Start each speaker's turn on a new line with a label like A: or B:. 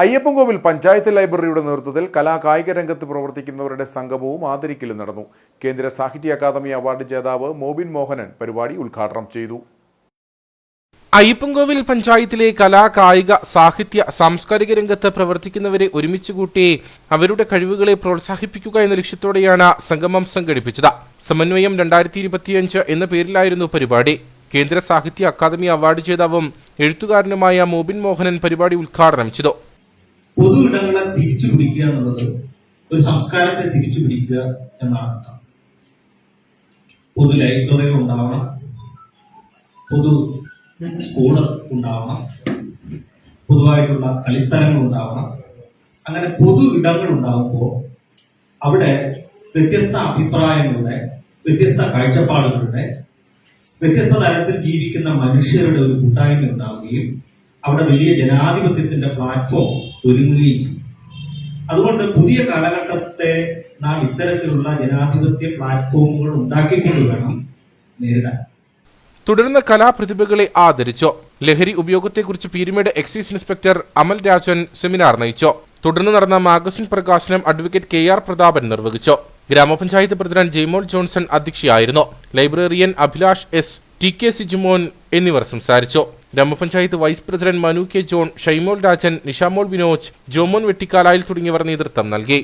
A: അയ്യപ്പൻകോവിൽ പഞ്ചായത്ത് ലൈബ്രറിയുടെ നേതൃത്വത്തിൽ കലാകായിക രംഗത്ത് പ്രവർത്തിക്കുന്നവരുടെ സംഗമവും ആദരിക്കലും നടന്നു. കേന്ദ്ര സാഹിത്യ അക്കാദമി അവാർഡ് ജേതാവ് മോബിൻ മോഹനൻ പരിപാടി ഉദ്ഘാടനം ചെയ്തു.
B: അയ്യപ്പൻകോവിൽ പഞ്ചായത്തിലെ കലാ, കായിക, സാഹിത്യ, സാംസ്കാരിക രംഗത്ത് പ്രവർത്തിക്കുന്നവരെ ഒരുമിച്ച് കൂട്ടി അവരുടെ കഴിവുകളെ പ്രോത്സാഹിപ്പിക്കുക എന്ന ലക്ഷ്യത്തോടെയാണ് സംഗമം സംഘടിപ്പിച്ചത്. സമന്വയം 2025 എന്ന പേരിലായിരുന്നു പരിപാടി. കേന്ദ്ര സാഹിത്യ അക്കാദമി അവാർഡ് ജേതാവും എഴുത്തുകാരനുമായ മോബിൻ മോഹനൻ പരിപാടി ഉദ്ഘാടനം ചെയ്തു.
C: പൊതു ഇടങ്ങളെ തിരിച്ചു പിടിക്കുക എന്നുള്ളത് ഒരു സംസ്കാരത്തെ തിരിച്ചു പിടിക്കുക എന്നാണ് അർത്ഥം. പൊതു ലൈബ്രറികൾ ഉണ്ടാവണം, പൊതു സ്കൂള് ഉണ്ടാവണം, പൊതുവായിട്ടുള്ള കളിസ്ഥലങ്ങൾ ഉണ്ടാവണം. അങ്ങനെ പൊതു ഇടങ്ങൾ ഉണ്ടാകുമ്പോൾ അവിടെ വ്യത്യസ്ത അഭിപ്രായങ്ങളുടെ, വ്യത്യസ്ത കാഴ്ചപ്പാടുകളുടെ, വ്യത്യസ്ത തരത്തിൽ ജീവിക്കുന്ന മനുഷ്യരുടെ ഒരു കൂട്ടായ്മ ഉണ്ടാവുകയും അവിടെ വലിയ ജനാധിപത്യത്തിന്റെ പ്ലാറ്റ്ഫോം ഒരുങ്ങുകയും ചെയ്യും. അതുകൊണ്ട് പുതിയ കാലഘട്ടത്തെ നാം ഇത്തരത്തിലുള്ള ജനാധിപത്യ പ്ലാറ്റ്ഫോമുകൾ ഉണ്ടാക്കിക്കൊണ്ട് വേണം നേരിടാൻ.
B: തുടർന്ന് കലാപ്രതിഭകളെ ആദരിച്ചു. ലഹരി ഉപയോഗത്തെക്കുറിച്ച് പീരുമേട് എക്സൈസ് ഇൻസ്പെക്ടർ അമൽ രാജൻ സെമിനാർ നയിച്ചു. തുടർന്ന് നടന്ന മാഗസിൻ പ്രകാശനം അഡ്വക്കേറ്റ് KR പ്രതാപൻ നിർവഹിച്ചു. ഗ്രാമപഞ്ചായത്ത് പ്രസിഡന്റ് ജെയ്മോൾ ജോൺസൺ അധ്യക്ഷയായിരുന്നു. Librarian Abhilash S, TK Sijumon എന്നിവർ സംസാരിച്ചു. Gramapanchayat vice president Manu K John, Shaimol Rajan, Nishamol Vinoj, Jomon Vettikkalayil തുടങ്ങിയവർ നേതൃത്വം നൽകി.